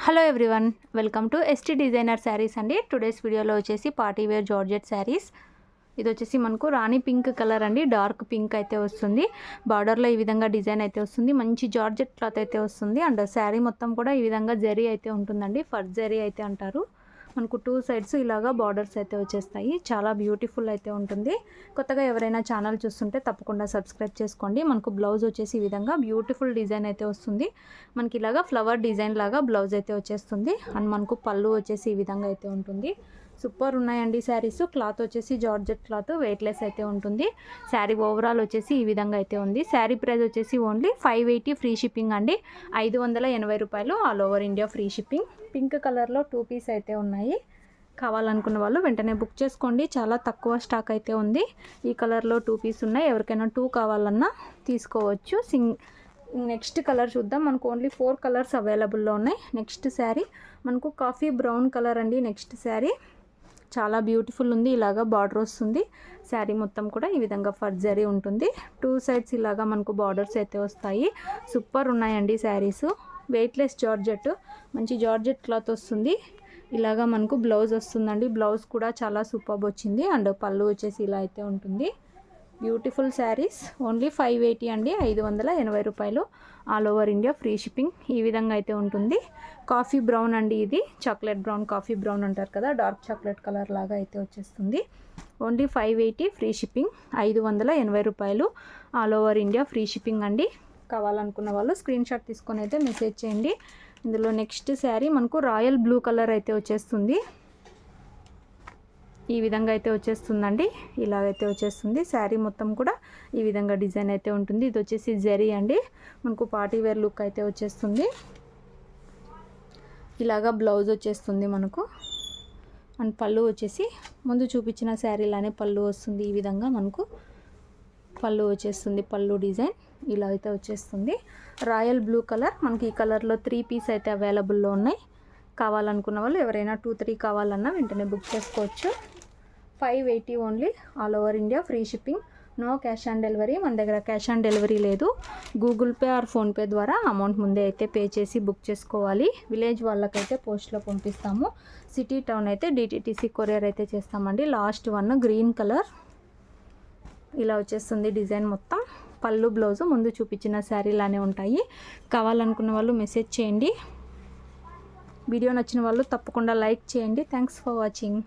Hello everyone, welcome to ST designer saris అండి. Today's వీడియోలో వచ్చేసి పార్టీ వేర్ జార్జెట్ శారీస్. ఇది వచ్చేసి మనకు రాణి పింక్ కలర్ అండి, డార్క్ పింక్ అయితే వస్తుంది. బార్డర్లో ఈ విధంగా డిజైన్ అయితే వస్తుంది. మంచి జార్జెట్ క్లాత్ అయితే వస్తుంది. అండ్ శారీ మొత్తం కూడా ఈ విధంగా జరీ అయితే ఉంటుందండి, ఫర్ జరీ అయితే అంటారు. మనకు టూ సైడ్స్ ఇలాగా బార్డర్స్ అయితే వచ్చేస్తాయి. చాలా బ్యూటిఫుల్ అయితే ఉంటుంది. కొత్తగా ఎవరైనా ఛానల్ చూస్తుంటే తప్పకుండా సబ్స్క్రైబ్ చేసుకోండి. మనకు బ్లౌజ్ వచ్చేసి ఈ విధంగా బ్యూటిఫుల్ డిజైన్ అయితే వస్తుంది. మనకి ఇలాగా ఫ్లవర్ డిజైన్ లాగా బ్లౌజ్ అయితే వచ్చేస్తుంది. అండ్ మనకు పళ్ళు వచ్చేసి ఈ విధంగా అయితే ఉంటుంది. సూపర్ ఉన్నాయండి శారీస్. క్లాత్ వచ్చేసి జార్జెట్ క్లాత్, వెయిట్లెస్ అయితే ఉంటుంది. శారీ ఓవరాల్ వచ్చేసి ఈ విధంగా అయితే ఉంది. శారీ ప్రైస్ వచ్చేసి ఓన్లీ 580 ఫ్రీ షిప్పింగ్ అండి. 580 రూపాయలు all over India free shipping. Pink కలర్లో 2 పీస్ అయితే ఉన్నాయి. కావాలనుకున్న వాళ్ళు వెంటనే బుక్ చేసుకోండి. చాలా తక్కువ స్టాక్ అయితే ఉంది. ఈ కలర్లో 2 పీస్ ఉన్నాయి. ఎవరికైనా 2 కావాలన్నా తీసుకోవచ్చు. నెక్స్ట్ కలర్ చూద్దాం. మనకు ఓన్లీ 4 కలర్స్ అవైలబుల్లో ఉన్నాయి. నెక్స్ట్ శారీ మనకు కాఫీ బ్రౌన్ కలర్ అండి. నెక్స్ట్ శారీ చాలా బ్యూటిఫుల్ ఉంది. ఇలాగా బార్డర్ వస్తుంది. శారీ మొత్తం కూడా ఈ విధంగా ఫర్ జరీ ఉంటుంది. 2 సైడ్స్ ఇలాగా మనకు బార్డర్స్ అయితే వస్తాయి. సూపర్ ఉన్నాయండి శారీస్. వెయిట్లెస్ జార్జెట్, మంచి జార్జెట్ క్లాత్ వస్తుంది. ఇలాగా మనకు బ్లౌజ్ వస్తుందండి. బ్లౌజ్ కూడా చాలా సూపర్బ్ వచ్చింది. అండ్ పళ్ళు వచ్చేసి ఇలా అయితే ఉంటుంది. బ్యూటిఫుల్ శారీస్. ఓన్లీ 580 అండి, 580 రూపాయలు all over India free shipping. ఈ విధంగా అయితే ఉంటుంది. కాఫీ బ్రౌన్ అండి, ఇది చాక్లెట్ బ్రౌన్, కాఫీ బ్రౌన్ అంటారు కదా, డార్క్ చాక్లెట్ కలర్ లాగా అయితే వచ్చేస్తుంది. ఓన్లీ 580 ఫ్రీ షిప్పింగ్, 580 రూపాయలు all over India free shipping అండి. కావాలనుకున్న వాళ్ళు స్క్రీన్ షాట్ తీసుకొని అయితే మెసేజ్ చేయండి. ఇందులో నెక్స్ట్ శారీ మనకు రాయల్ బ్లూ కలర్ అయితే వచ్చేస్తుంది. ఈ విధంగా అయితే వచ్చేస్తుందండి. ఇలాగైతే వచ్చేస్తుంది. శారీ మొత్తం కూడా ఈ విధంగా డిజైన్ అయితే ఉంటుంది. ఇది వచ్చేసి జరీ అండి. మనకు పార్టీ వేర్ లుక్ అయితే వచ్చేస్తుంది. ఇలాగా బ్లౌజ్ వచ్చేస్తుంది మనకు. అండ్ పళ్ళు వచ్చేసి ముందు చూపించిన శారీలానే పళ్ళు వస్తుంది. ఈ విధంగా మనకు పళ్ళు వచ్చేస్తుంది. పళ్ళు డిజైన్ ఇలా అయితే వచ్చేస్తుంది. Royal blue colour. మనకి ఈ కలర్లో 3 పీస్ అయితే అవైలబుల్లో ఉన్నాయి. కావాలనుకున్న వాళ్ళు ఎవరైనా 2-3 కావాలన్నా వెంటనే బుక్ చేసుకోవచ్చు. 580 only all over India free shipping. No cash on delivery. మన దగ్గర క్యాష్ ఆన్ డెలివరీ లేదు. గూగుల్ పే ఆర్ ఫోన్పే ద్వారా అమౌంట్ ముందే అయితే పే చేసి బుక్ చేసుకోవాలి. విలేజ్ వాళ్ళకైతే పోస్ట్లో పంపిస్తాము. సిటీ టౌన్ అయితే DTTC కొరియర్ అయితే చేస్తామండి. Last one green colour. ఇలా వచ్చేస్తుంది డిజైన్ మొత్తం. పళ్ళు బ్లౌజు ముందు చూపించిన శారీలానే ఉంటాయి. కావాలనుకున్న వాళ్ళు మెసేజ్ చేయండి. వీడియో నచ్చిన వాళ్ళు తప్పకుండా లైక్ చేయండి. Thanks for watching.